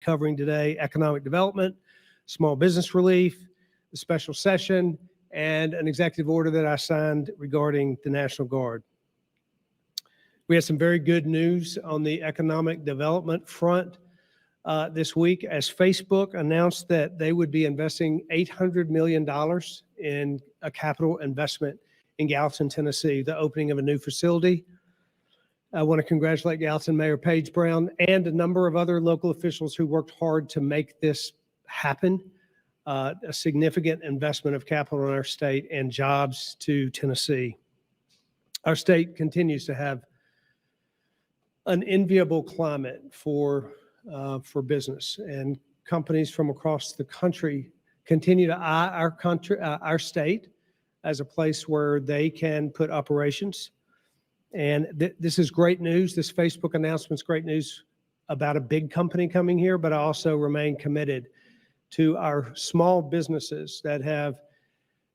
covering today economic development, small business relief, the special session, and an executive order that I signed regarding the National Guard. We had some very good news on the economic development front this week as Facebook announced that they would be investing $800 million in a capital investment in Gallatin, Tennessee, the opening of a new facility. I want to congratulate Gallatin Mayor Paige Brown and a number of other local officials who worked hard to make this happen. A significant investment of capital in our state and jobs to Tennessee. Our state continues to have an enviable climate for business, and companies from across the country continue to eye our state as a place where they can put operations. And this is great news. This Facebook announcement is great news about a big company coming here, but I also remain committed to our small businesses that have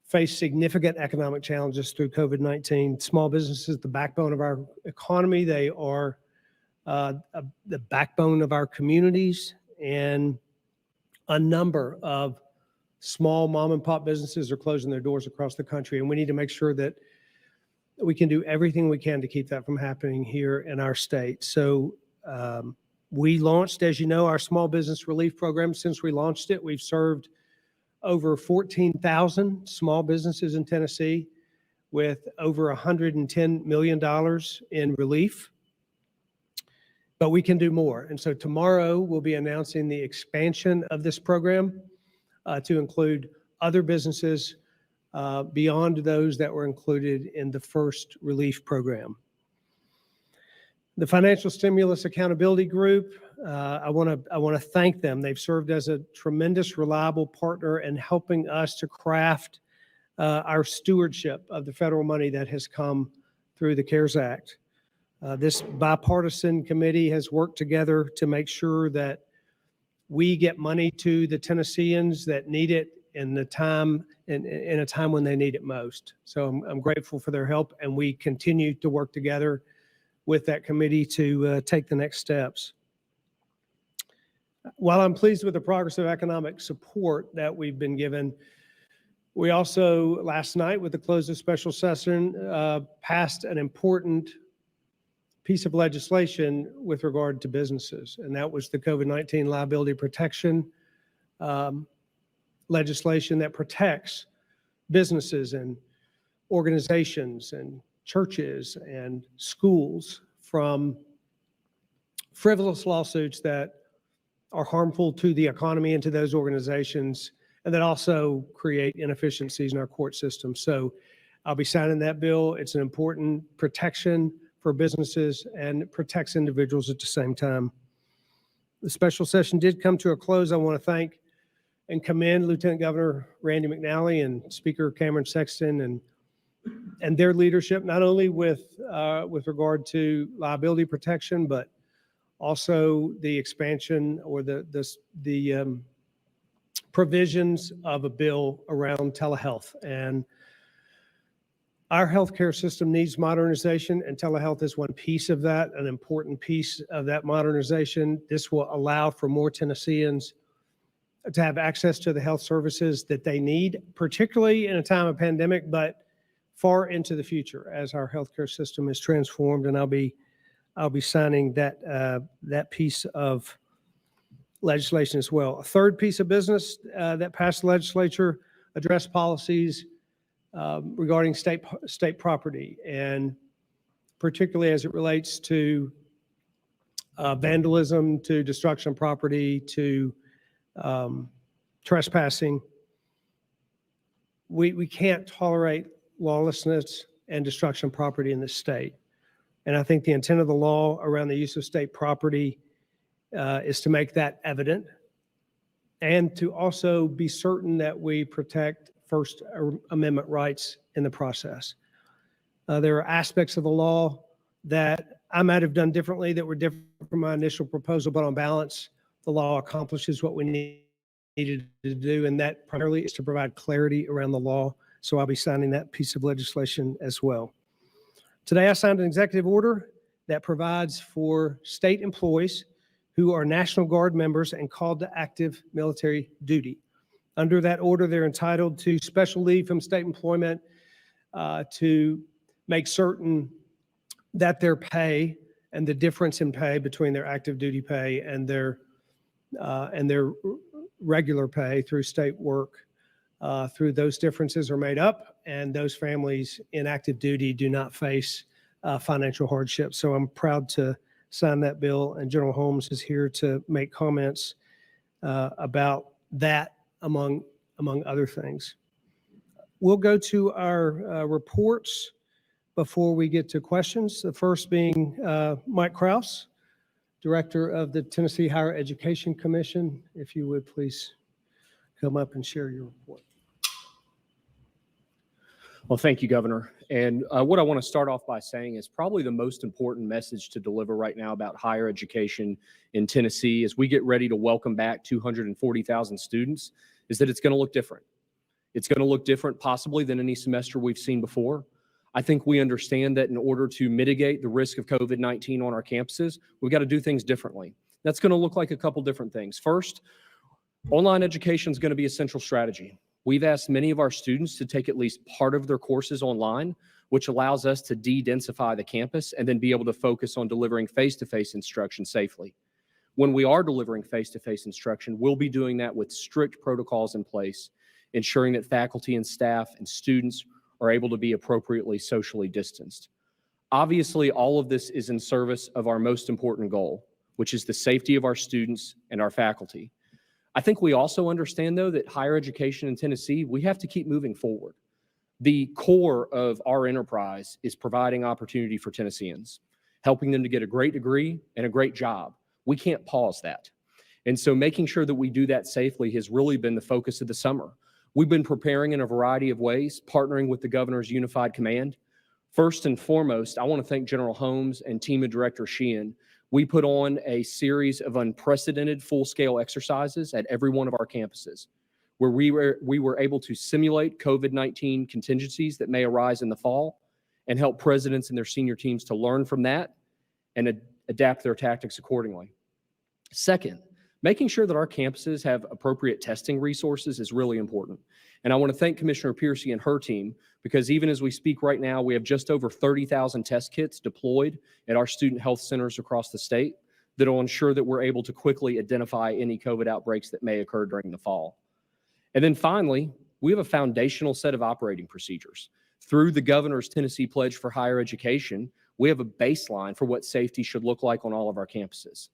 faced significant economic challenges through COVID-19. Small businesses, the backbone of our economy. They are the backbone of our communities, and a number of small mom and pop businesses are closing their doors across the country, and we need to make sure that we can do everything we can to keep that from happening here in our state. So we launched, as you know, our small business relief program. Since we launched it, we've served over 14,000 small businesses in Tennessee with over $110 million in relief. But we can do more. And so tomorrow we'll be announcing the expansion of this program to include other businesses beyond those that were included in the first relief program. The Financial Stimulus Accountability Group, I want to thank them. They've served as a tremendous, reliable partner in helping us to craft our stewardship of the federal money that has come through the CARES Act. This bipartisan committee has worked together to make sure that we get money to the Tennesseans that need it in a time when they need it most. So I'm grateful for their help, and we continue to work together with that committee to take the next steps. While I'm pleased with the progress of economic support that we've been given, we also, last night with the close of special session, passed an important piece of legislation with regard to businesses, and that was the COVID-19 liability protection legislation that protects businesses and organizations and churches and schools from frivolous lawsuits that are harmful to the economy and to those organizations, and that also create inefficiencies in our court system. So I'll be signing that bill. It's an important protection for businesses and protects individuals at the same time. The special session did come to a close. I want to thank and commend Lieutenant Governor Randy McNally and Speaker Cameron Sexton and their leadership, not only with regard to liability protection, but also the expansion or the provisions of a bill around telehealth. And our healthcare system needs modernization, and telehealth is one piece of that, an important piece of that modernization. This will allow for more Tennesseans to have access to the health services that they need, particularly in a time of pandemic, but far into the future as our healthcare system is transformed. And I'll be signing that piece of legislation as well. A third piece of business that passed the legislature addressed policies regarding state property, and particularly as it relates to vandalism, to destruction of property, to trespassing. We can't tolerate lawlessness and destruction of property in this state. And I think the intent of the law around the use of state property is to make that evident, and to also be certain that we protect First Amendment rights in the process. There are aspects of the law that I might have done differently that were different from my initial proposal, but on balance, the law accomplishes what we needed to do, and that primarily is to provide clarity around the law. So I'll be signing that piece of legislation as well. Today, I signed an executive order that provides for state employees who are National Guard members and called to active military duty. Under that order, they're entitled to special leave from state employment to make certain that their pay and the difference in pay between their active duty pay and their regular pay through state work, through those differences are made up, and those families in active duty do not face financial hardship. So I'm proud to sign that bill, and General Holmes is here to make comments about that, among other things. We'll go to our reports before we get to questions. The first being Mike Kraus, Director of the Tennessee Higher Education Commission. If you would please come up and share your report. Well, thank you, Governor. And what I want to start off by saying is probably the most important message to deliver right now about higher education in Tennessee as we get ready to welcome back 240,000 students is that it's going to look different. It's going to look different possibly than any semester we've seen before. I think we understand that in order to mitigate the risk of COVID-19 on our campuses, we've got to do things differently. That's going to look like a couple different things. First, online education is going to be a central strategy. We've asked many of our students to take at least part of their courses online, which allows us to de-densify the campus and then be able to focus on delivering face-to-face instruction safely. When we are delivering face-to-face instruction, we'll be doing that with strict protocols in place, ensuring that faculty and staff and students are able to be appropriately socially distanced. Obviously, all of this is in service of our most important goal, which is the safety of our students and our faculty. I think we also understand, though, that higher education in Tennessee, we have to keep moving forward. The core of our enterprise is providing opportunity for Tennesseans, helping them to get a great degree and a great job. We can't pause that. And so making sure that we do that safely has really been the focus of the summer. We've been preparing in a variety of ways, partnering with the Governor's Unified Command. First and foremost, I want to thank General Holmes and Team of Director Sheehan. We put on a series of unprecedented full-scale exercises at every one of our campuses, where we were able to simulate COVID-19 contingencies that may arise in the fall and help presidents and their senior teams to learn from that and adapt their tactics accordingly. Second, making sure that our campuses have appropriate testing resources is really important. And I want to thank Commissioner Piercy and her team, because even as we speak right now, we have just over 30,000 test kits deployed at our student health centers across the state that will ensure that we're able to quickly identify any COVID outbreaks that may occur during the fall. And then finally, we have a foundational set of operating procedures. Through the Governor's Tennessee Pledge for Higher Education, we have a baseline for what safety should look like on all of our campuses.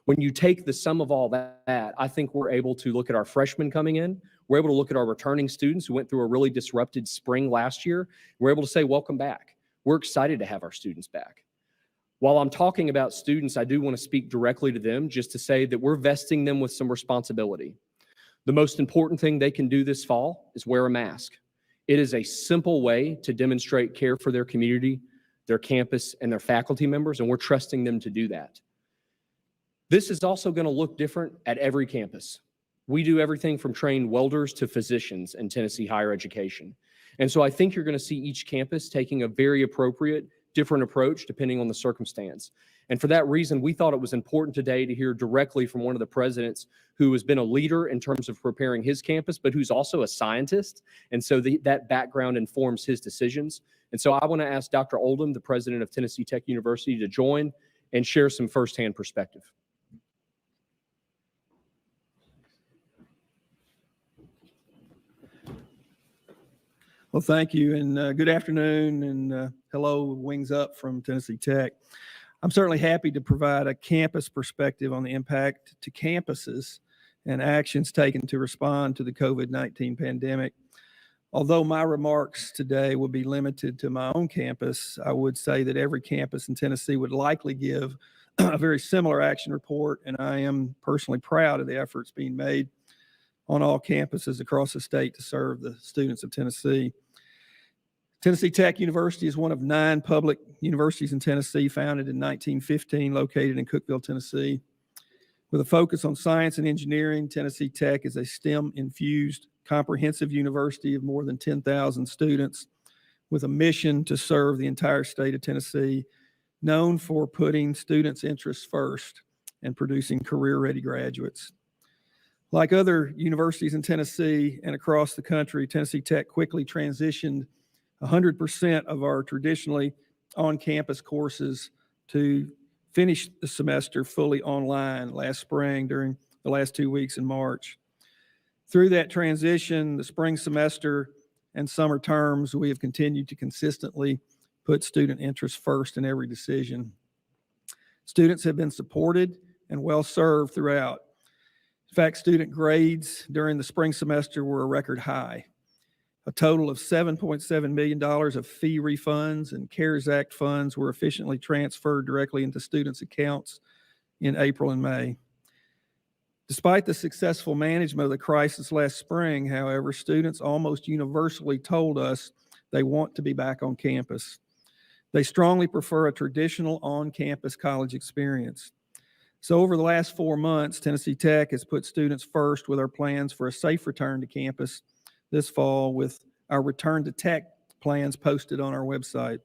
When you take the sum of all that, I think we're able to look at our freshmen coming in. We're able to look at our returning students who went through a really disrupted spring last year. We're able to say, welcome back. We're excited to have our students back. While I'm talking about students, I do want to speak directly to them just to say that we're vesting them with some responsibility. The most important thing they can do this fall is wear a mask. It is a simple way to demonstrate care for their community, their campus, and their faculty members, and we're trusting them to do that. This is also going to look different at every campus. We do everything from trained welders to physicians in Tennessee higher education. And so I think you're going to see each campus taking a very appropriate, different approach depending on the circumstance. And for that reason, we thought it was important today to hear directly from one of the presidents who has been a leader in terms of preparing his campus, but who's also a scientist. And so that background informs his decisions. And so I want to ask Dr. Oldham, the president of Tennessee Tech University, to join and share some firsthand perspective. Well, thank you, and good afternoon, and hello, wings up from Tennessee Tech. I'm certainly happy to provide a campus perspective on the impact to campuses and actions taken to respond to the COVID-19 pandemic. Although my remarks today will be limited to my own campus, I would say that every campus in Tennessee would likely give a very similar action report, and I am personally proud of the efforts being made on all campuses across the state to serve the students of Tennessee. Tennessee Tech University is one of 9 public universities in Tennessee, founded in 1915, located in Cookeville, Tennessee. With a focus on science and engineering, Tennessee Tech is a STEM-infused, comprehensive university of more than 10,000 students with a mission to serve the entire state of Tennessee, known for putting students' interests first and producing career-ready graduates. Like other universities in Tennessee and across the country, Tennessee Tech quickly transitioned 100% of our traditionally on-campus courses to finish the semester fully online last spring during the last 2 weeks in March. Through that transition, the spring semester and summer terms, we have continued to consistently put student interest first in every decision. Students have been supported and well served throughout. In fact, student grades during the spring semester were a record high. A total of $7.7 million of fee refunds and CARES Act funds were efficiently transferred directly into students' accounts in April and May. Despite the successful management of the crisis last spring, however, students almost universally told us they want to be back on campus. They strongly prefer a traditional on-campus college experience. So over the last 4 months, Tennessee Tech has put students first with our plans for a safe return to campus this fall with our Return to Tech plans posted on our website.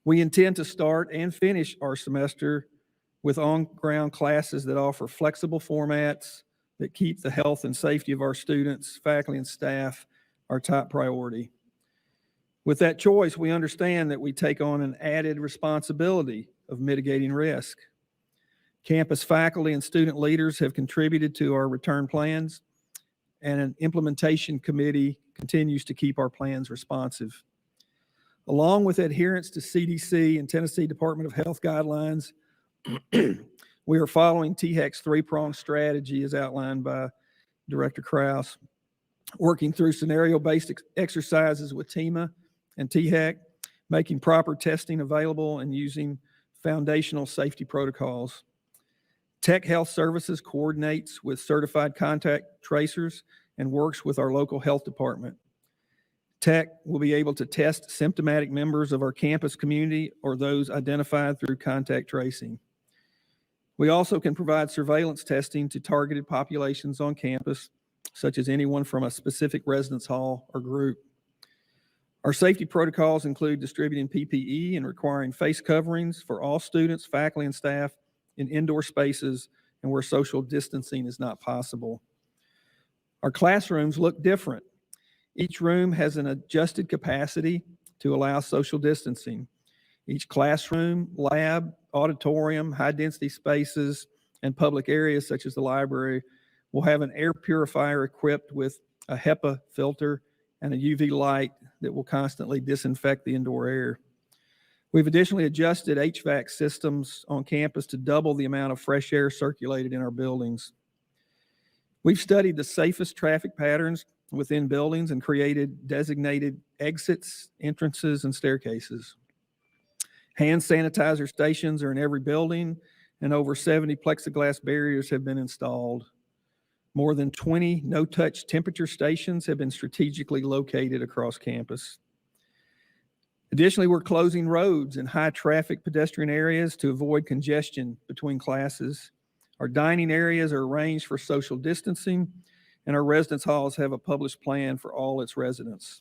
We intend to start and finish our semester with on-ground classes that offer flexible formats that keep the health and safety of our students, faculty, and staff our top priority. With that choice, we understand that we take on an added responsibility of mitigating risk. Campus faculty and student leaders have contributed to our return plans, and an implementation committee continues to keep our plans responsive. Along with adherence to CDC and Tennessee Department of Health guidelines, we are following THEC's three-pronged strategy as outlined by Director Krause, working through scenario-based exercises with TEMA and THEC, making proper testing available, and using foundational safety protocols. Tech Health Services coordinates with certified contact tracers and works with our local health department. Tech will be able to test symptomatic members of our campus community or those identified through contact tracing. We also can provide surveillance testing to targeted populations on campus, such as anyone from a specific residence hall or group. Our safety protocols include distributing PPE and requiring face coverings for all students, faculty, and staff in indoor spaces and where social distancing is not possible. Our classrooms look different. Each room has an adjusted capacity to allow social distancing. Each classroom, lab, auditorium, high-density spaces, and public areas such as the library will have an air purifier equipped with a HEPA filter and a UV light that will constantly disinfect the indoor air. We've additionally adjusted HVAC systems on campus to double the amount of fresh air circulated in our buildings. We've studied the safest traffic patterns within buildings and created designated exits, entrances, and staircases. Hand sanitizer stations are in every building, and over 70 plexiglass barriers have been installed. More than 20 no-touch temperature stations have been strategically located across campus. Additionally, we're closing roads and high-traffic pedestrian areas to avoid congestion between classes. Our dining areas are arranged for social distancing, and our residence halls have a published plan for all its residents.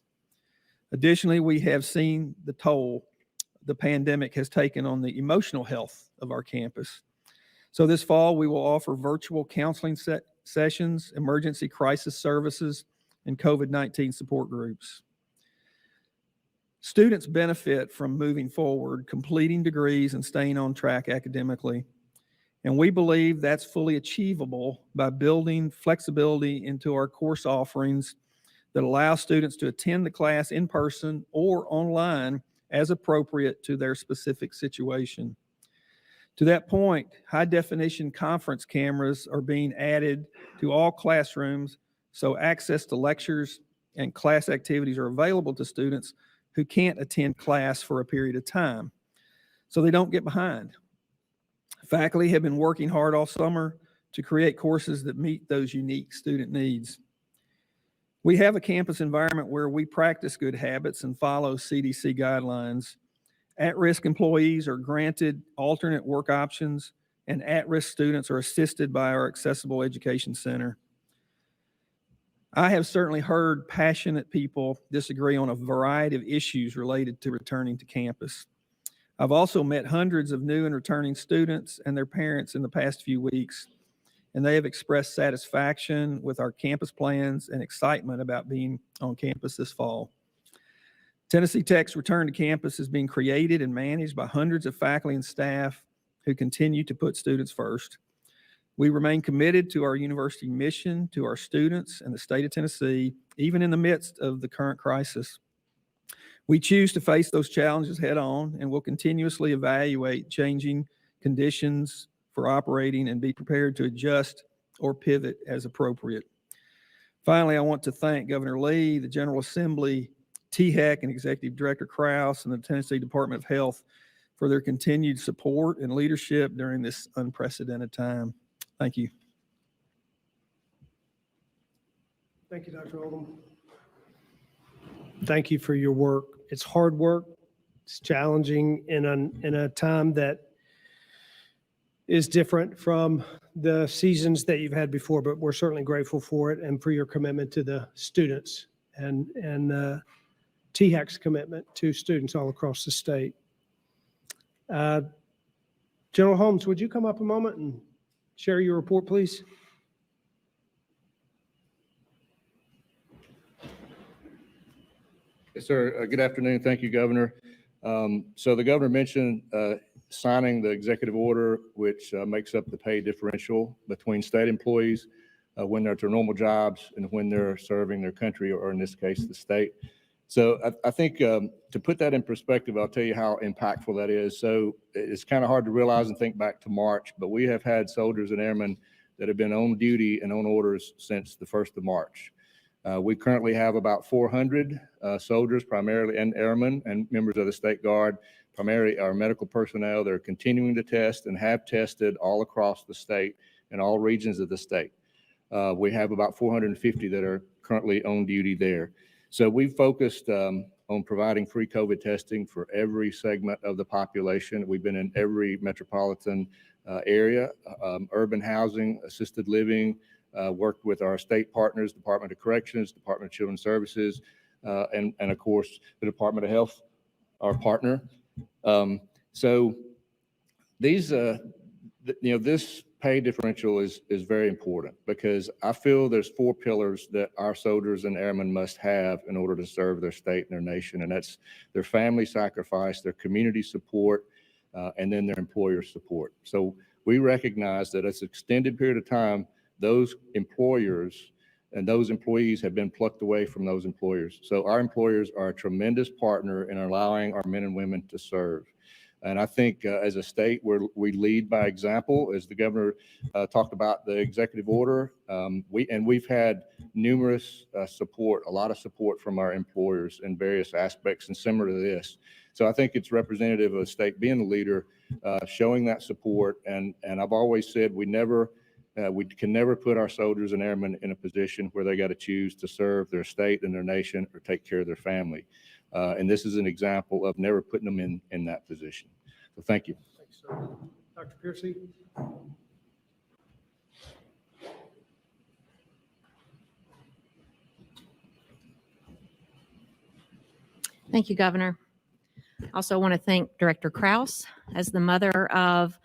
Additionally, we have seen the toll the pandemic has taken on the emotional health of our campus. So this fall, we will offer virtual counseling sessions, emergency crisis services, and COVID-19 support groups. Students benefit from moving forward, completing degrees, and staying on track academically. And we believe that's fully achievable by building flexibility into our course offerings that allow students to attend the class in person or online as appropriate to their specific situation. To that point, high-definition conference cameras are being added to all classrooms, so access to lectures and class activities are available to students who can't attend class for a period of time, so they don't get behind. Faculty have been working hard all summer to create courses that meet those unique student needs. We have a campus environment where we practice good habits and follow CDC guidelines. At-risk employees are granted alternate work options, and at-risk students are assisted by our Accessible Education Center. I have certainly heard passionate people disagree on a variety of issues related to returning to campus. I've also met hundreds of new and returning students and their parents in the past few weeks, and they have expressed satisfaction with our campus plans and excitement about being on campus this fall. Tennessee Tech's return to campus is being created and managed by hundreds of faculty and staff who continue to put students first. We remain committed to our university mission, to our students and the state of Tennessee, even in the midst of the current crisis. We choose to face those challenges head on and will continuously evaluate changing conditions for operating and be prepared to adjust or pivot as appropriate. Finally, I want to thank Governor Lee, the General Assembly, THEC, and Executive Director Krause, and the Tennessee Department of Health for their continued support and leadership during this unprecedented time. Thank you. Thank you, Dr. Oldham. Thank you for your work. It's hard work. It's challenging in a time that is different from the seasons that you've had before, but we're certainly grateful for it and for your commitment to the students and THEC's commitment to students all across the state. General Holmes, would you come up a moment and share your report, please? Yes, sir. Good afternoon. Thank you, Governor. So the governor mentioned signing the executive order, which makes up the pay differential between state employees when they're at their normal jobs and when they're serving their country, or in this case, the state. So I think to put that in perspective, I'll tell you how impactful that is. So it's kind of hard to realize and think back to March, but we have had soldiers and airmen that have been on duty and on orders since the 1st of March. We currently have about 400 soldiers, primarily, and airmen and members of the State Guard, primarily our medical personnel. They're continuing to test and have tested all across the state and all regions of the state. We have about 450 that are currently on duty there. So we've focused on providing free COVID testing for every segment of the population. We've been in every metropolitan area, urban housing, assisted living, worked with our state partners, Department of Corrections, Department of Children's Services, and of course, the Department of Health, our partner. So these, this pay differential is very important because I feel there's 4 pillars that our soldiers and airmen must have in order to serve their state and their nation, and that's their family sacrifice, their community support, and then their employer support. So we recognize that it's an extended period of time, those employers and those employees have been plucked away from those employers. So our employers are a tremendous partner in allowing our men and women to serve. And I think as a state, we lead by example. As the governor talked about the executive order, we've had numerous support, a lot of support from our employers in various aspects and similar to this. So I think it's representative of a state being the leader, showing that support. And I've always said we can never put our soldiers and airmen in a position where they got to choose to serve their state and their nation or take care of their family. And this is an example of never putting them in that position. So thank you. Thanks, sir. Dr. Piercy? Thank you, Governor. I also want to thank Director Krause as the mother of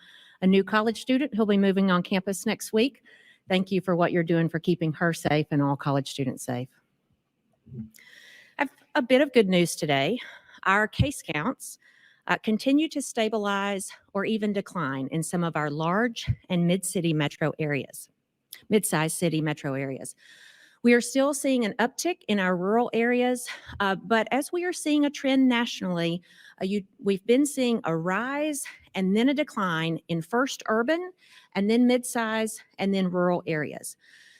a new college student who'll be moving on campus next week. Thank you for what you're doing for keeping her safe and all college students safe. I have a bit of good news today. Our case counts continue to stabilize or even decline in some of our large and mid-sized city metro areas. We are still seeing an uptick in our rural areas, but as we are seeing a trend nationally, we've been seeing a rise and then a decline in first urban and then mid-size and then rural areas.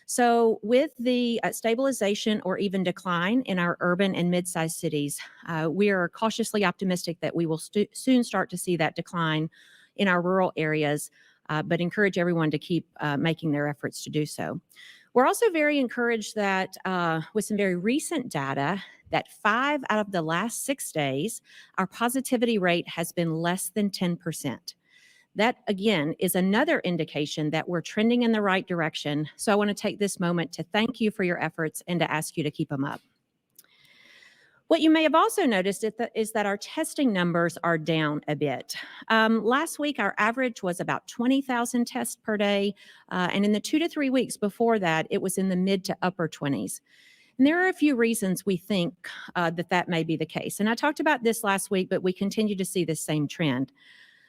So with the stabilization or even decline in our urban and mid-sized cities, we are cautiously optimistic that we will soon start to see that decline in our rural areas, but encourage everyone to keep making their efforts to do so. We're also very encouraged that with some very recent data that 5 out of the last 6 days, our positivity rate has been less than 10%. That, again, is another indication that we're trending in the right direction. So I want to take this moment to thank you for your efforts and to ask you to keep them up. What you may have also noticed is that our testing numbers are down a bit. Last week, our average was about 20,000 tests per day, and in the 2 to 3 weeks before that, it was in the mid to upper 20s. And there are a few reasons we think that may be the case. And I talked about this last week, but we continue to see the same trend.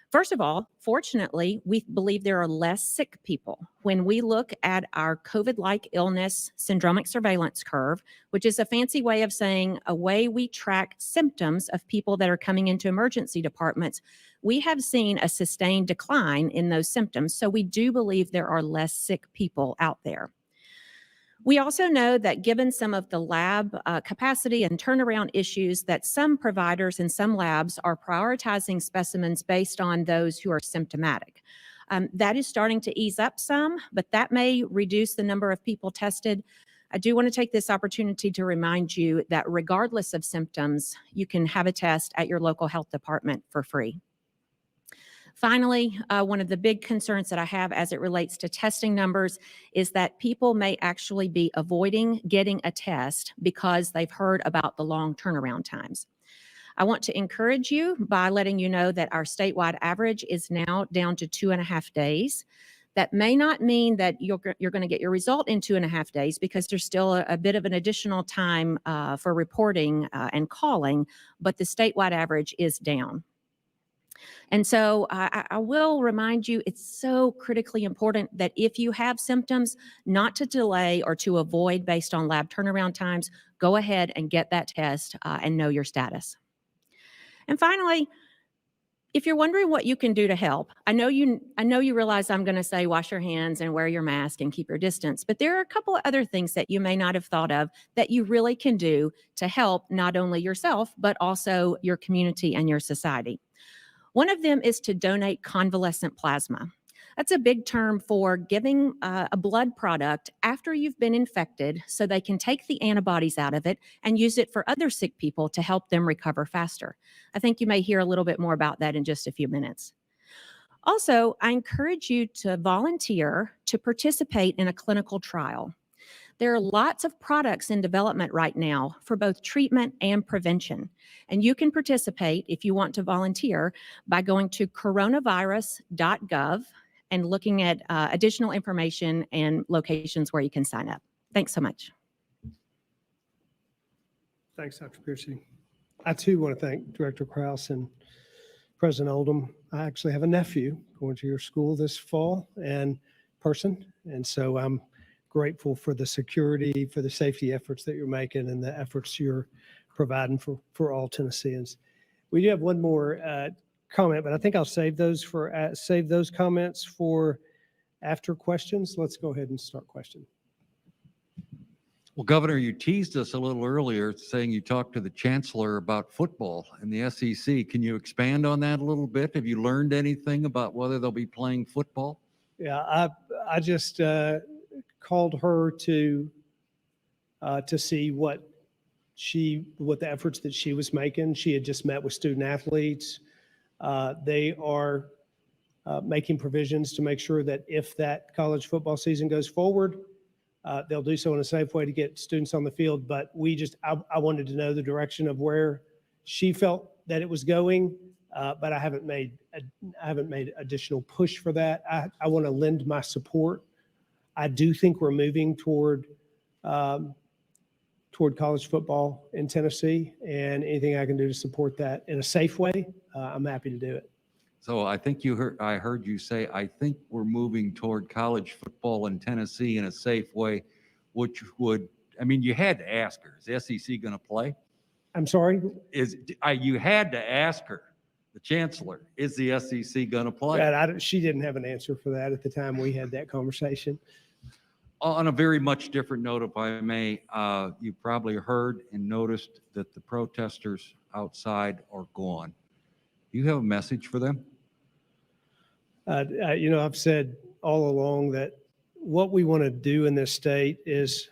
First of all, fortunately, we believe there are less sick people. When we look at our COVID-like illness syndromic surveillance curve, which is a fancy way of saying a way we track symptoms of people that are coming into emergency departments, we have seen a sustained decline in those symptoms. So we do believe there are less sick people out there. We also know that given some of the lab capacity and turnaround issues, that some providers and some labs are prioritizing specimens based on those who are symptomatic. That is starting to ease up some, but that may reduce the number of people tested. I do want to take this opportunity to remind you that regardless of symptoms, you can have a test at your local health department for free. Finally, one of the big concerns that I have as it relates to testing numbers is that people may actually be avoiding getting a test because they've heard about the long turnaround times. I want to encourage you by letting you know that our statewide average is now down to 2.5 days. That may not mean that you're going to get your result in 2.5 days, because there's still a bit of an additional time for reporting and calling, but the statewide average is down. And so I will remind you, it's so critically important that if you have symptoms, not to delay or to avoid based on lab turnaround times. Go ahead and get that test and know your status. And finally, if you're wondering what you can do to help, I know you realize I'm going to say wash your hands and wear your mask and keep your distance, but there are a couple of other things that you may not have thought of that you really can do to help not only yourself, but also your community and your society. One of them is to donate convalescent plasma. That's a big term for giving a blood product after you've been infected so they can take the antibodies out of it and use it for other sick people to help them recover faster. I think you may hear a little bit more about that in just a few minutes. Also, I encourage you to volunteer to participate in a clinical trial. There are lots of products in development right now for both treatment and prevention. And you can participate if you want to volunteer by going to coronavirus.gov and looking at additional information and locations where you can sign up. Thanks so much. Thanks, Dr. Piercy. I too want to thank Director Krause and President Oldham. I actually have a nephew going to your school this fall and so I'm grateful for the security, for the safety efforts that you're making and the efforts you're providing for all Tennesseans. We do have one more comment, but I think I'll save those comments for after questions. Let's go ahead and start question. Well, Governor, you teased us a little earlier saying you talked to the chancellor about football and the SEC. Can you expand on that a little bit? Have you learned anything about whether they'll be playing football? Yeah, I just called her to see what the efforts that she was making. She had just met with student athletes. They are making provisions to make sure that if that college football season goes forward, they'll do so in a safe way to get students on the field. But I wanted to know the direction of where she felt that it was going, but I haven't made additional push for that. I want to lend my support. I do think we're moving toward college football in Tennessee, and anything I can do to support that in a safe way, I'm happy to do it. So I think I heard you say, I think we're moving toward college football in Tennessee in a safe way, which would, you had to ask her, is the SEC going to play? I'm sorry? You had to ask her, the chancellor, is the SEC going to play? She didn't have an answer for that at the time we had that conversation. On a very much different note, if I may, you probably heard and noticed that the protesters outside are gone. Do you have a message for them? I've said all along that what we want to do in this state is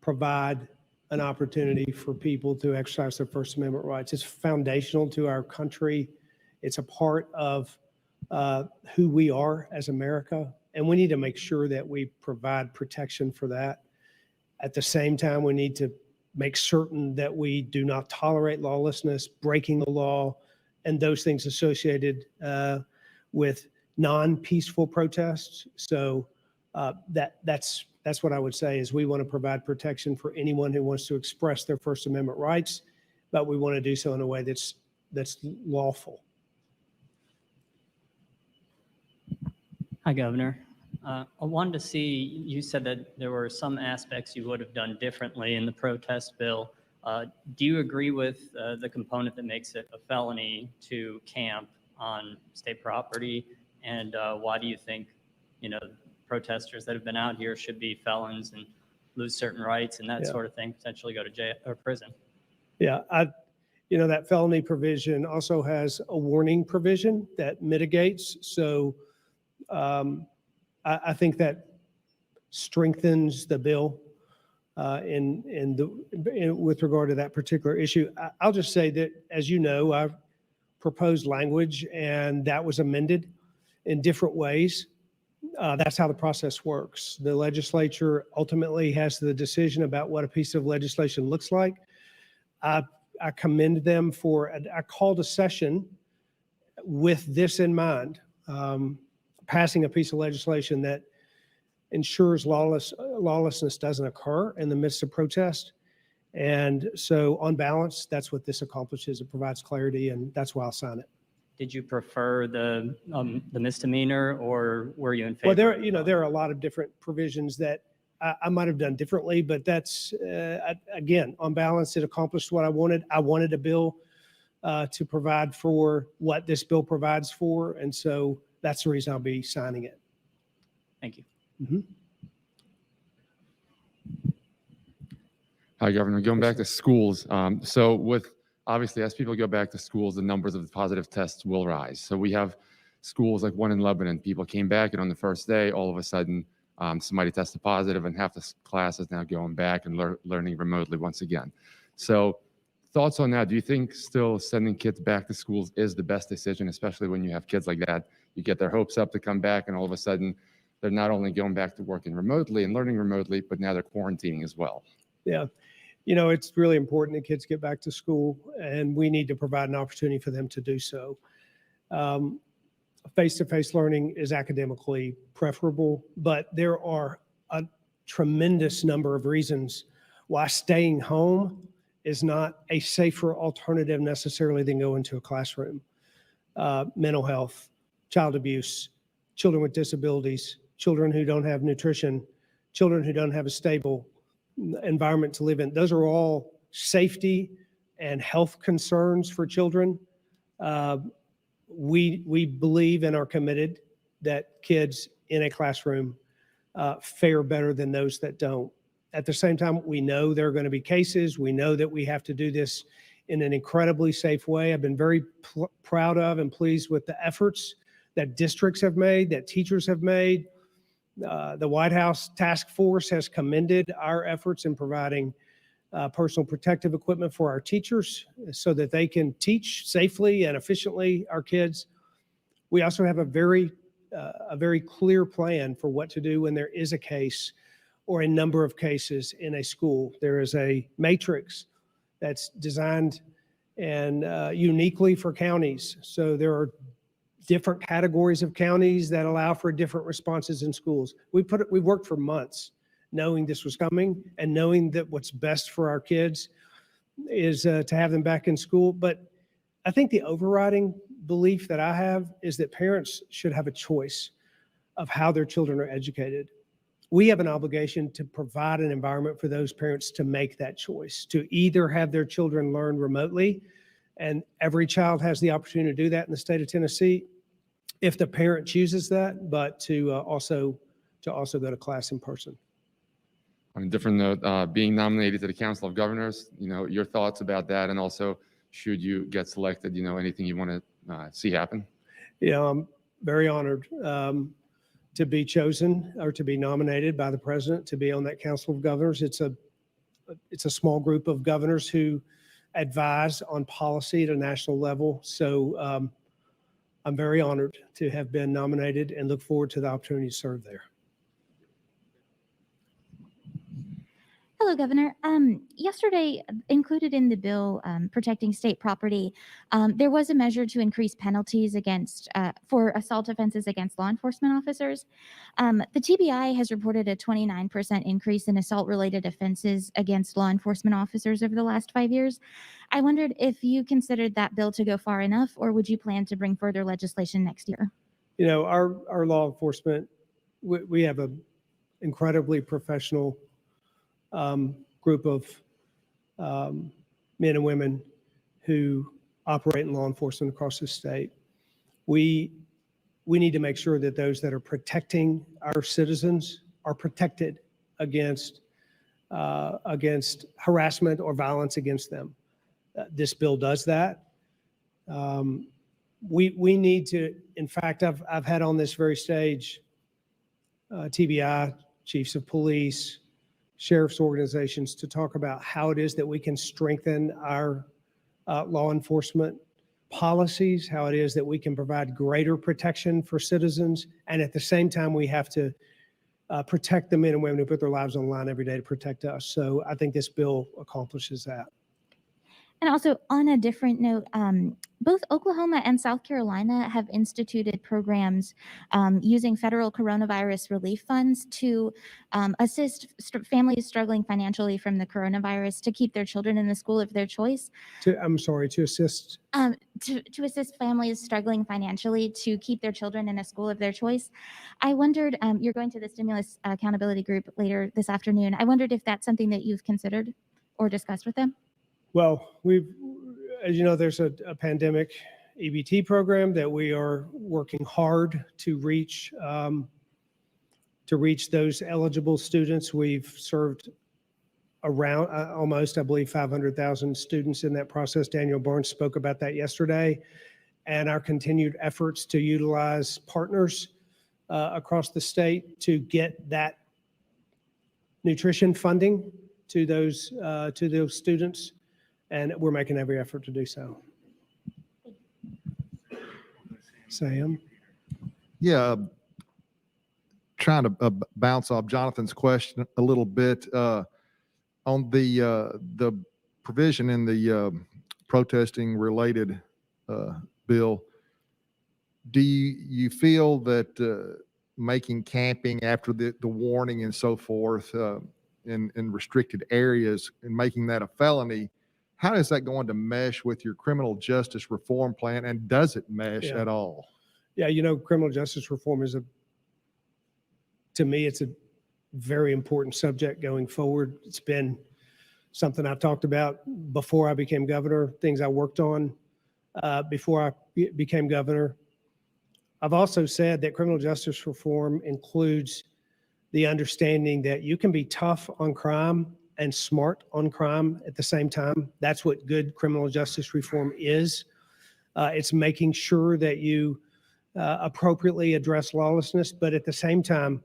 provide an opportunity for people to exercise their First Amendment rights. It's foundational to our country. It's a part of who we are as America, and we need to make sure that we provide protection for that. At the same time, we need to make certain that we do not tolerate lawlessness, breaking the law, and those things associated with non-peaceful protests. So that's what I would say is we want to provide protection for anyone who wants to express their First Amendment rights, but we want to do so in a way that's lawful. Hi, Governor. I wanted to see, you said that there were some aspects you would have done differently in the protest bill. Do you agree with the component that makes it a felony to camp on state property? And why do you think, protesters that have been out here should be felons and lose certain rights and that sort of thing, potentially go to jail or prison? Yeah, that felony provision also has a warning provision that mitigates. So I think that strengthens the bill with regard to that particular issue. I'll just say that, as you know, I've proposed language and that was amended in different ways. That's how the process works. The legislature ultimately has the decision about what a piece of legislation looks like. I commend them for, I called a session with this in mind, passing a piece of legislation that ensures lawlessness doesn't occur in the midst of protest. And so on balance, that's what this accomplishes. It provides clarity, and that's why I'll sign it. Did you prefer the misdemeanor, or were you in favor? Well, there are a lot of different provisions that I might have done differently, but that's, again, on balance, it accomplished what I wanted. I wanted a bill to provide for what this bill provides for, and so that's the reason I'll be signing it. Thank you. Mm-hmm. Hi, Governor. Going back to schools. So with, obviously, as people go back to schools, the numbers of the positive tests will rise. So we have schools like one in Lebanon. People came back, and on the first day, all of a sudden, somebody tested positive, and half the class is now going back and learning remotely once again. So thoughts on that? Do you think still sending kids back to schools is the best decision, especially when you have kids like that? You get their hopes up to come back, and all of a sudden, they're not only going back to working remotely and learning remotely, but now they're quarantining as well. Yeah. It's really important that kids get back to school, and we need to provide an opportunity for them to do so. Face-to-face learning is academically preferable, but there are a tremendous number of reasons why staying home is not a safer alternative necessarily than going to a classroom. Mental health, child abuse, children with disabilities, children who don't have nutrition, children who don't have a stable environment to live in. Those are all safety and health concerns for children. We believe and are committed that kids in a classroom fare better than those that don't. At the same time, we know there are going to be cases. We know that we have to do this in an incredibly safe way. I've been very proud of and pleased with the efforts that districts have made, that teachers have made. The White House Task Force has commended our efforts in providing personal protective equipment for our teachers so that they can teach safely and efficiently our kids. We also have a very clear plan for what to do when there is a case or a number of cases in a school. There is a matrix that's designed and uniquely for counties. So there are different categories of counties that allow for different responses in schools. We worked for months knowing this was coming and knowing that what's best for our kids is to have them back in school. But I think the overriding belief that I have is that parents should have a choice of how their children are educated. We have an obligation to provide an environment for those parents to make that choice, to either have their children learn remotely, and every child has the opportunity to do that in the state of Tennessee if the parent chooses that, but to also go to class in person. On a different note, being nominated to the Council of Governors, your thoughts about that, and also should you get selected, anything you want to see happen? Yeah, I'm very honored to be chosen or to be nominated by the president to be on that Council of Governors. It's a small group of governors who advise on policy at a national level. So I'm very honored to have been nominated and look forward to the opportunity to serve there. Hello, Governor. Yesterday, included in the bill protecting state property, there was a measure to increase penalties against for assault offenses against law enforcement officers. The TBI has reported a 29% increase in assault-related offenses against law enforcement officers over the last 5 years. I wondered if you considered that bill to go far enough, or would you plan to bring further legislation next year? You know, our law enforcement, we have a incredibly professional group of men and women who operate in law enforcement across the state. We need to make sure that those that are protecting our citizens are protected against harassment or violence against them. This bill does that. We need to, in fact, I've had on this very stage TBI, chiefs of police, sheriff's organizations to talk about how it is that we can strengthen our law enforcement policies, how it is that we can provide greater protection for citizens, and at the same time we have to protect the men and women who put their lives on the line every day to protect us. So I think this bill accomplishes that. And also, on a different note, both Oklahoma and South Carolina have instituted programs using federal coronavirus relief funds to assist families struggling financially from the coronavirus to keep their children in the school of their choice. To assist? To assist families struggling financially to keep their children in a school of their choice. I wondered, you're going to the Stimulus Accountability Group later this afternoon. I wondered if that's something that you've considered or discussed with them. Well, as you know, there's a pandemic EBT program that we are working hard to reach those eligible students. We've served around almost, I believe, 500,000 students in that process. Daniel Barnes spoke about that yesterday, and our continued efforts to utilize partners across the state to get that nutrition funding to those students. And we're making every effort to do so. Sam? Yeah, trying to bounce off Jonathan's question a little bit on the provision in the protesting related bill. Do you feel that making camping after the warning and so forth in restricted areas and making that a felony, how is that going to mesh with your criminal justice reform plan, and does it mesh at all? Yeah, you know, criminal justice reform is to me, it's a very important subject going forward. It's been something I've talked about before I became governor, things I worked on before I became governor. I've also said that criminal justice reform includes the understanding that you can be tough on crime and smart on crime at the same time. That's what good criminal justice reform is. It's making sure that you appropriately address lawlessness, but at the same time,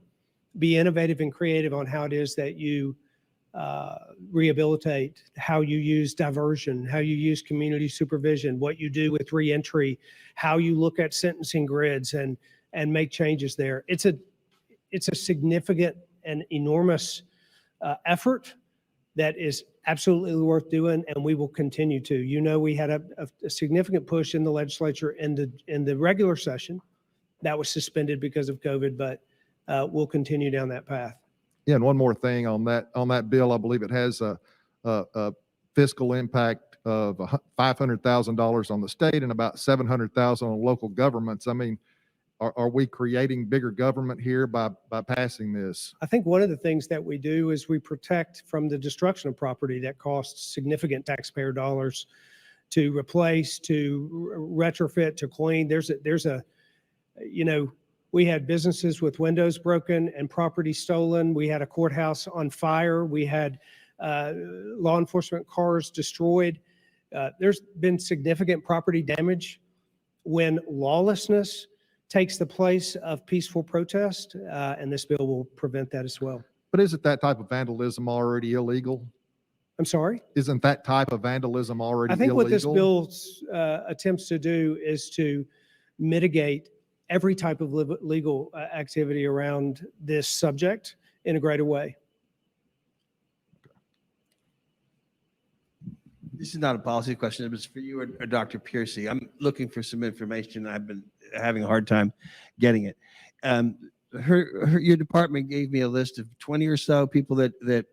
be innovative and creative on how it is that you rehabilitate, how you use diversion, how you use community supervision, what you do with reentry, how you look at sentencing grids and make changes there. It's a significant and enormous effort that is absolutely worth doing, and we will continue to. You know, we had a significant push in the legislature in the regular session that was suspended because of COVID, but we'll continue down that path. Yeah, and one more thing on that bill, I believe it has a fiscal impact of $500,000 on the state and about $700,000 on local governments. I mean, are we creating bigger government here by passing this? I think one of the things that we do is we protect from the destruction of property that costs significant taxpayer dollars to replace, to retrofit, to clean. You know, we had businesses with windows broken and property stolen. We had a courthouse on fire. We had law enforcement cars destroyed. There's been significant property damage when lawlessness takes the place of peaceful protest, and this bill will prevent that as well. But isn't that type of vandalism already illegal? I'm sorry? Isn't that type of vandalism already illegal? I think what this bill attempts to do is to mitigate every type of legal activity around this subject in a greater way. This is not a policy question. It was for you or Dr. Piercy. I'm looking for some information. I've been having a hard time getting it. Your department gave me a list of 20 or so people that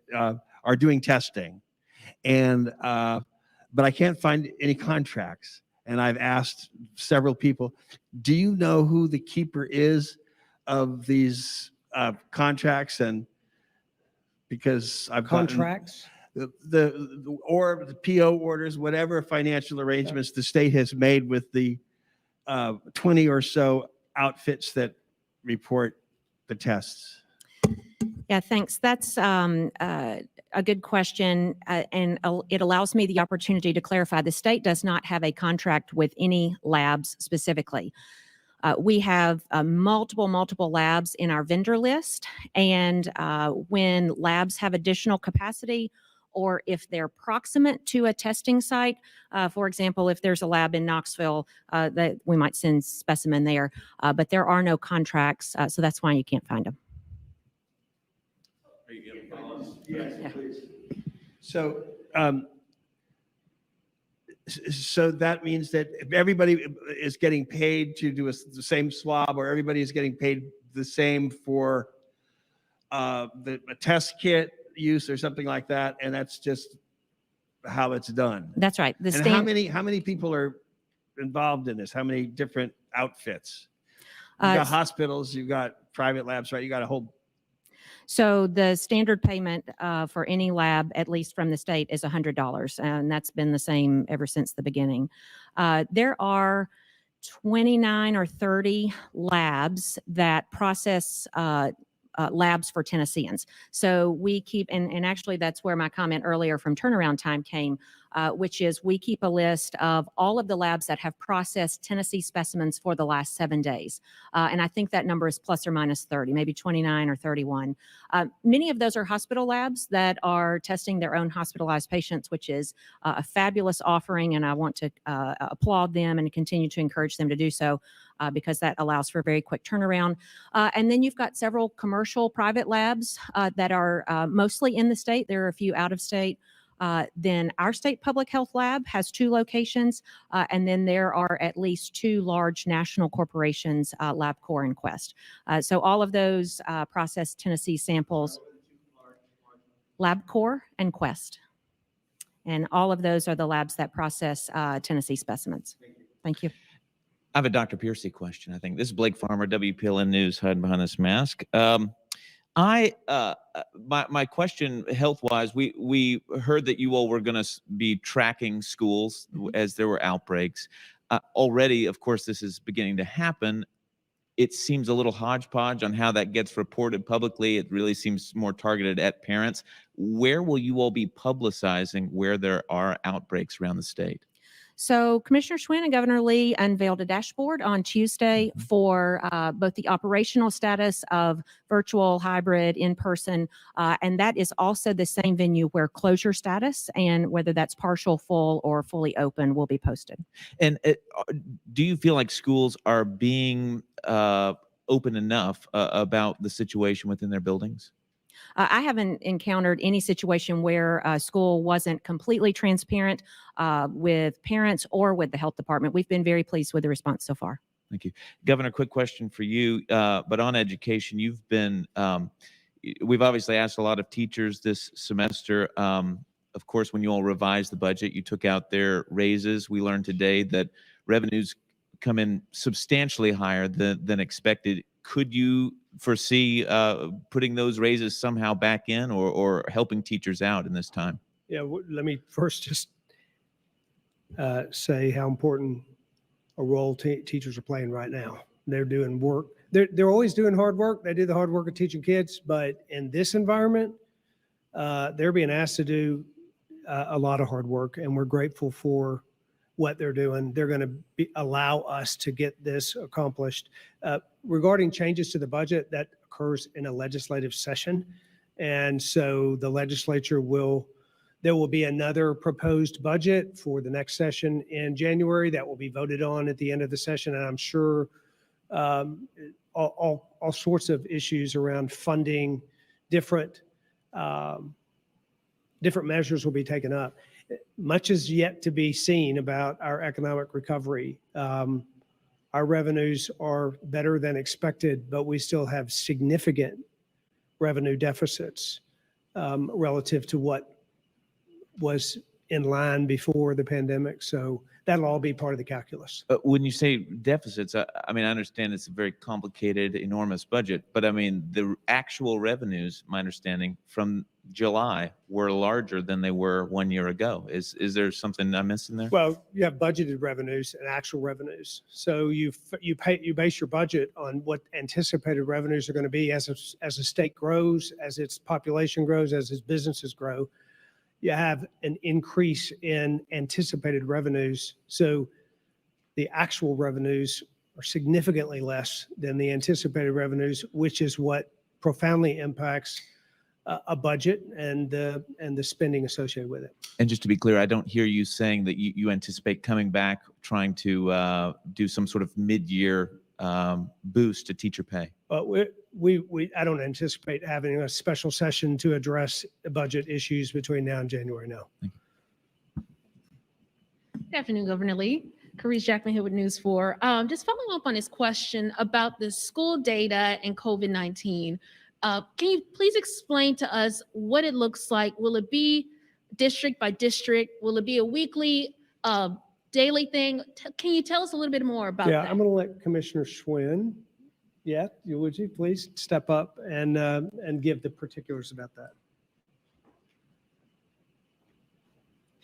are doing testing, and but I can't find any contracts. And I've asked several people, do you know who the keeper is of these contracts? And because I've gotten Contracts? or the PO orders, whatever financial arrangements the state has made with the 20 or so outfits that report the tests. Yeah, thanks. That's a good question, and it allows me the opportunity to clarify. The state does not have a contract with any labs specifically. We have multiple labs in our vendor list, and when labs have additional capacity, or if they're proximate to a testing site, for example, if there's a lab in Knoxville, that we might send specimen there, but there are no contracts, so that's why you can't find them. Yes, please. So, so that means that if everybody is getting paid to do the same swab, or everybody is getting paid the same for a test kit use or something like that, and that's just how it's done. That's right. And how many people are involved in this? How many different outfits? You've got hospitals, you've got private labs, right? You got a whole. So the standard payment for any lab, at least from the state, is $100, and that's been the same ever since the beginning. There are 29 or 30 labs that process labs for Tennesseans. So we keep, and actually that's where my comment earlier from turnaround time came, which is we keep a list of all of the labs that have processed Tennessee specimens for the last 7 days. And I think that number is plus or minus 30, maybe 29 or 31. Many of those are hospital labs that are testing their own hospitalized patients, which is a fabulous offering, and I want to applaud them and continue to encourage them to do so. Because that allows for a very quick turnaround. And then you've got several commercial private labs that are mostly in the state. There are a few out of state. Then our state public health lab has 2 locations. And then there are at least 2 large national corporations, LabCorp and Quest. So all of those process Tennessee samples, LabCorp and Quest. And all of those are the labs that process Tennessee specimens. Thank you. I have a Dr. Piercy question. I think this is Blake Farmer, WPLN News, hiding behind this mask. My question, health-wise, we heard that you all were going to be tracking schools as there were outbreaks. Already, of course, this is beginning to happen. It seems a little hodgepodge on how that gets reported publicly. It really seems more targeted at parents. Where will you all be publicizing where there are outbreaks around the state? So Commissioner Schwinn and Governor Lee unveiled a dashboard on Tuesday for both the operational status of virtual, hybrid, in-person, and that is also the same venue where closure status and whether that's partial, full, or fully open will be posted. And do you feel like schools are being open enough about the situation within their buildings? I haven't encountered any situation where a school wasn't completely transparent with parents or with the health department. We've been very pleased with the response so far. Thank you. Governor, quick question for you, but on education, you've been, we've obviously asked a lot of teachers this semester. Of course, when you all revised the budget, you took out their raises. We learned today that revenues come in substantially higher than expected. Could you foresee putting those raises somehow back in or helping teachers out in this time? Yeah, let me first just say how important a role teachers are playing right now. They're doing work. They're always doing hard work. They do the hard work of teaching kids, but in this environment, they're being asked to do a lot of hard work, and we're grateful for what they're doing. They're going to allow us to get this accomplished. Regarding changes to the budget, that occurs in a legislative session. And so the legislature there will be another proposed budget for the next session in January that will be voted on at the end of the session. And I'm sure all sorts of issues around funding, different measures will be taken up. much is yet to be seen about our economic recovery. Our revenues are better than expected, but we still have significant revenue deficits relative to what was in line before the pandemic. So that'll all be part of the calculus. When you say deficits, I mean, I understand it's a very complicated, enormous budget, but I mean, the actual revenues, my understanding from July were larger than they were 1 year ago. Is there something I'm missing there? Well, you have budgeted revenues and actual revenues. So you base your budget on what anticipated revenues are going to be as a state grows, as its population grows, as its businesses grow. You have an increase in anticipated revenues. So the actual revenues are significantly less than the anticipated revenues, which is what profoundly impacts a budget and the spending associated with it. And just to be clear, I don't hear you saying that you anticipate coming back, trying to do some sort of mid-year boost to teacher pay. But I don't anticipate having a special session to address budget issues between now and January. No. Good afternoon, Governor Lee. Carice Jackman here with News 4. Just following up on his question about the school data and COVID-19. Can you please explain to us what it looks like? Will it be district by district? Will it be a weekly, daily thing? Can you tell us a little bit more about Yeah, that? I'm going to let Commissioner Schwinn. Yeah, would you please step up and give the particulars about that?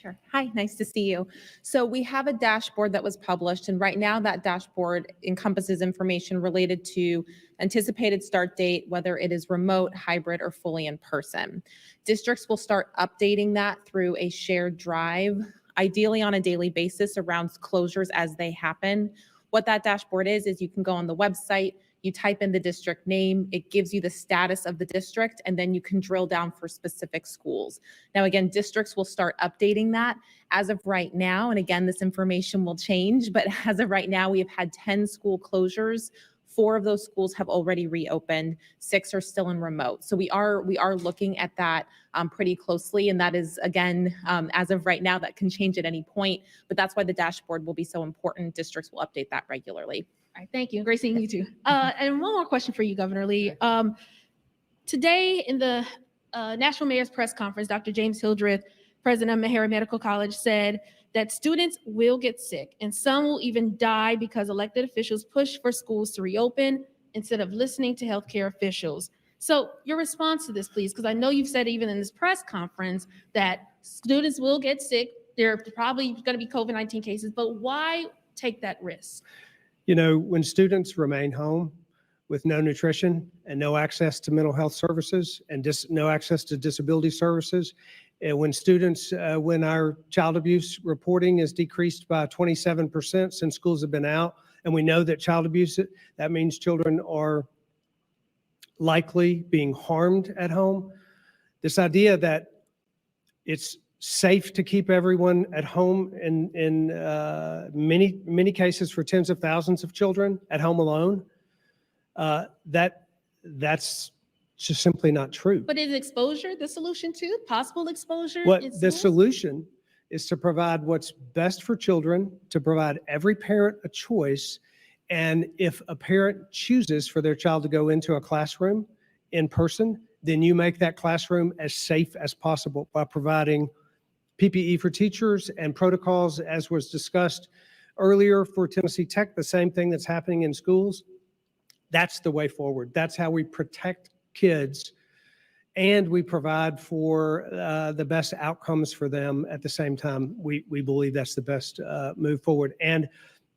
Sure. Hi, nice to see you. So we have a dashboard that was published, and right now that dashboard encompasses information related to anticipated start date, whether it is remote, hybrid, or fully in person. Districts will start updating that through a shared drive, ideally on a daily basis around closures as they happen. What that dashboard is you can go on the website, you type in the district name, it gives you the status of the district, and then you can drill down for specific schools. Now, again, districts will start updating that as of right now. And again, this information will change, but as of right now, we have had 10 school closures. 4 of those schools have already reopened. 6 are still in remote. So we are looking at that pretty closely. And that is, again, as of right now, that can change at any point, but that's why the dashboard will be so important. Districts will update that regularly. All right, thank you. Great seeing you too. And one more question for you, Governor Lee. Today in the National Mayor's Press Conference, Dr. James Hildreth, president of Meharry Medical College, said that students will get sick and some will even die because elected officials push for schools to reopen instead of listening to healthcare officials. So your response to this, please, because I know you've said even in this press conference that students will get sick. There are probably going to be COVID-19 cases, but why take that risk? You know, when students remain home with no nutrition and no access to mental health services and no access to disability services, and when our child abuse reporting is decreased by 27% since schools have been out, and we know that child abuse, that means children are likely being harmed at home. This idea that it's safe to keep everyone at home in many cases for tens of thousands of children at home alone, that's just simply not true. But is exposure the solution too? Possible exposure? What in the schools? solution is to provide what's best for children, to provide every parent a choice. And if a parent chooses for their child to go into a classroom in person, then you make that classroom as safe as possible by providing PPE for teachers and protocols, as was discussed earlier for Tennessee Tech, the same thing that's happening in schools. That's the way forward. That's how we protect kids, and we provide for the best outcomes for them at the same time. We believe that's the best move forward. And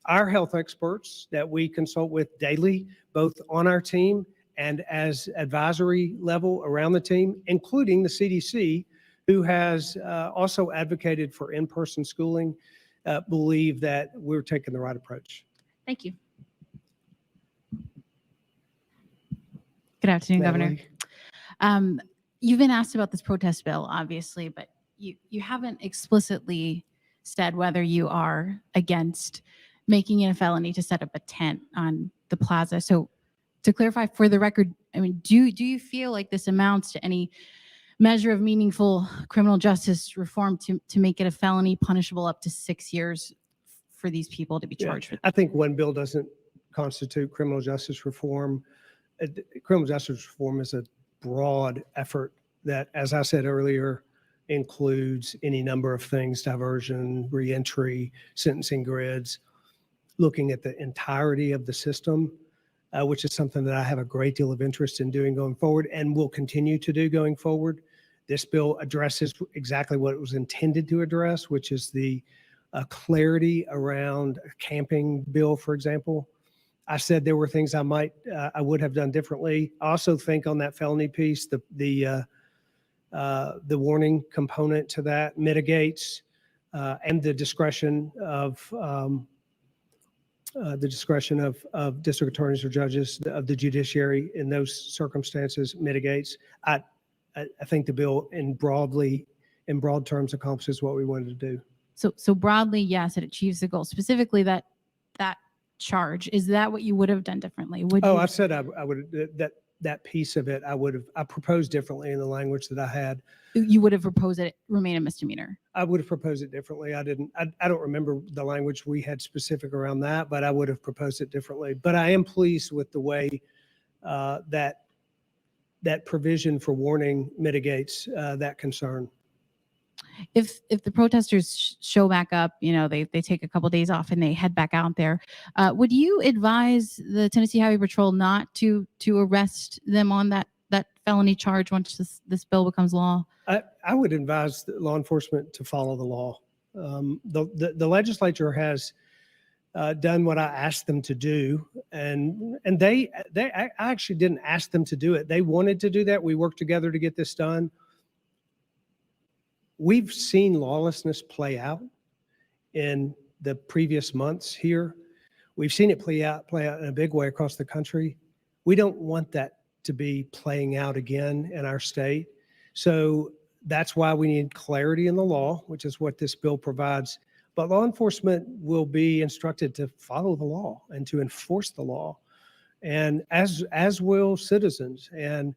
our health experts that we consult with daily, both on our team and as advisory level around the team, including the CDC, who has also advocated for in-person schooling, believe that we're taking the right approach. Thank you. Good afternoon, Natalie? Governor. You've been asked about this protest bill, obviously, but you haven't explicitly said whether you are against making it a felony to set up a tent on the plaza. So to clarify for the record, I mean, do you feel like this amounts to any measure of meaningful criminal justice reform to make it a felony punishable up to 6 years for these people to be Yeah, charged with. I think one bill doesn't constitute criminal justice reform. Criminal justice reform is a broad effort that, as I said earlier, includes any number of things: diversion, reentry, sentencing grids, looking at the entirety of the system, which is something that I have a great deal of interest in doing going forward and will continue to do going forward. This bill addresses exactly what it was intended to address, which is the clarity around a camping bill, for example. I said there were things I would have done differently. I also think on that felony piece, the warning component to that mitigates, and the discretion of district attorneys or judges of the judiciary in those circumstances mitigates. I think the bill in broad terms accomplishes what we wanted to do. So broadly, yes, it achieves the goal. Specifically, that charge, is that what you would have done differently? I said I would, that piece of it, I proposed differently in the language that I had. You would have proposed it remain a misdemeanor. I would have proposed it differently. I don't remember the language we had specific around that, but I would have proposed it differently. But I am pleased with the way that provision for warning mitigates that concern. If the protesters show back up, they take a couple days off and they head back out there, would you advise the Tennessee Highway Patrol not to arrest them on that felony charge once this bill becomes law? I would advise law enforcement to follow the law. The legislature has done what I asked them to do, and I actually didn't ask them to do it. They wanted to do that. We worked together to get this done. We've seen lawlessness play out in the previous months here. We've seen it play out in a big way across the country. We don't want that to be playing out again in our state. So that's why we need clarity in the law, which is what this bill provides. But law enforcement will be instructed to follow the law and to enforce the law, and as will citizens. And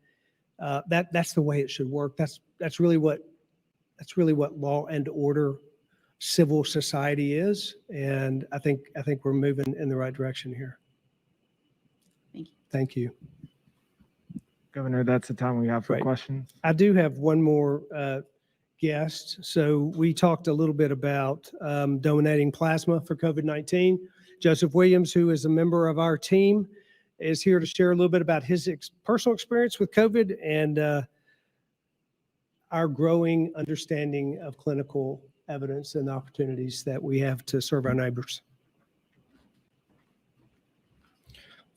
that's the way it should work. That's really what law and order civil society is. And I think we're moving in the right direction here. Thank you. Thank you. Governor, that's the time we have for Right. questions. I do have one more guest. So we talked a little bit about donating plasma for COVID-19. Joseph Williams, who is a member of our team, is here to share a little bit about his personal experience with COVID and our growing understanding of clinical evidence and the opportunities that we have to serve our neighbors.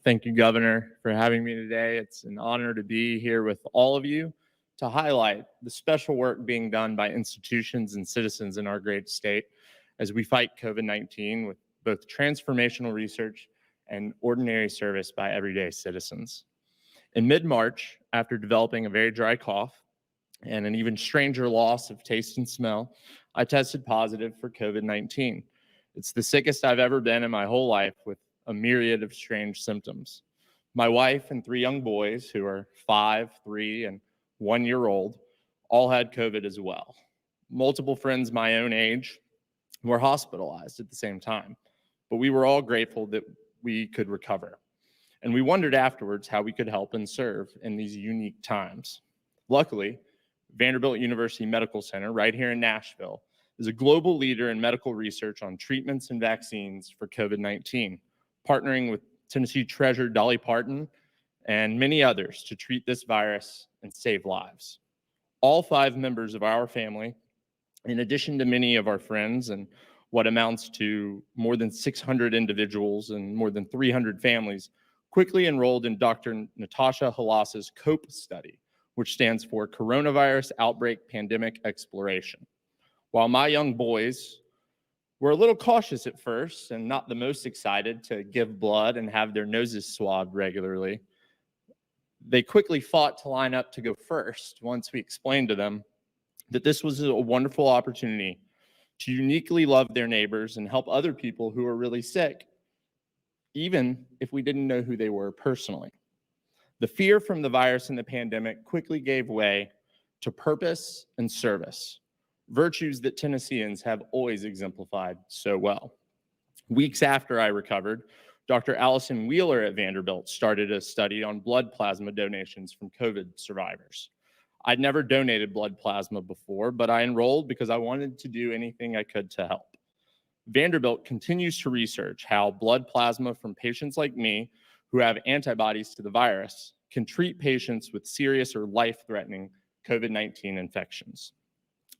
Thank you, Governor, for having me today. It's an honor to be here with all of you to highlight the special work being done by institutions and citizens in our great state as we fight COVID-19 with both transformational research and ordinary service by everyday citizens. In mid-March, after developing a very dry cough and an even stranger loss of taste and smell, I tested positive for COVID-19. It's the sickest I've ever been in my whole life, with a myriad of strange symptoms. My wife and 3 young boys, who are 5, 3, and 1 year old, all had COVID as well. Multiple friends my own age were hospitalized at the same time, but we were all grateful that we could recover. And we wondered afterwards how we could help and serve in these unique times. Luckily, Vanderbilt University Medical Center, right here in Nashville, is a global leader in medical research on treatments and vaccines for COVID-19, partnering with Tennessee Treasurer Dolly Parton and many others to treat this virus and save lives. All 5 members of our family, in addition to many of our friends and what amounts to more than 600 individuals and more than 300 families, quickly enrolled in Dr. Natasha Halas's COPE study, which stands for Coronavirus Outbreak Pandemic Exploration. While my young boys were a little cautious at first and not the most excited to give blood and have their noses swabbed regularly, they quickly fought to line up to go first once we explained to them that this was a wonderful opportunity to uniquely love their neighbors and help other people who are really sick, even if we didn't know who they were personally. The fear from the virus and the pandemic quickly gave way to purpose and service, virtues that Tennesseans have always exemplified so well. Weeks after I recovered, Dr. Allison Wheeler at Vanderbilt started a study on blood plasma donations from COVID survivors. I'd never donated blood plasma before, but I enrolled because I wanted to do anything I could to help. Vanderbilt continues to research how blood plasma from patients like me who have antibodies to the virus can treat patients with serious or life-threatening COVID-19 infections.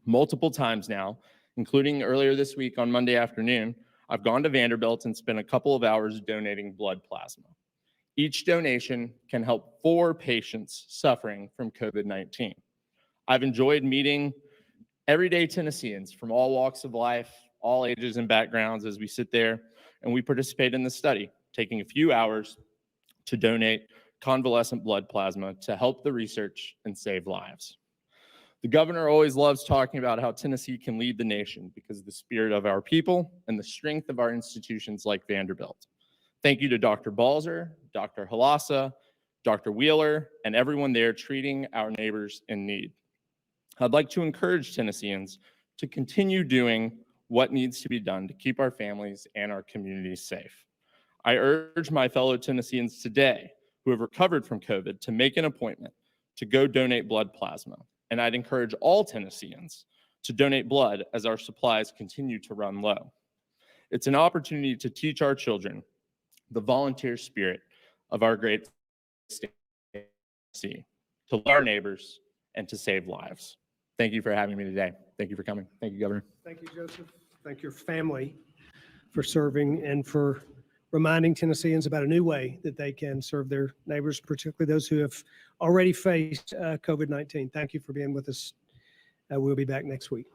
Multiple times now, including earlier this week on Monday afternoon, I've gone to Vanderbilt and spent a couple of hours donating blood plasma. Each donation can help 4 patients suffering from COVID-19. I've enjoyed meeting everyday Tennesseans from all walks of life, all ages and backgrounds as we sit there and we participate in the study, taking a few hours to donate convalescent blood plasma to help the research and save lives. The governor always loves talking about how Tennessee can lead the nation because of the spirit of our people and the strength of our institutions like Vanderbilt. Thank you to Dr. Balzer, Dr. Halassa, Dr. Wheeler, and everyone there treating our neighbors in need. I'd like to encourage Tennesseans to continue doing what needs to be done to keep our families and our communities safe. I urge my fellow Tennesseans today who have recovered from COVID to make an appointment to go donate blood plasma. And I'd encourage all Tennesseans to donate blood as our supplies continue to run low. It's an opportunity to teach our children the volunteer spirit of our great state, to love our neighbors and to save lives. Thank you for having me today. Thank you for coming. Thank you, Governor. Thank you, Joseph. Thank your family for serving and for reminding Tennesseans about a new way that they can serve their neighbors, particularly those who have already faced COVID-19. Thank you for being with us. We'll be back next week.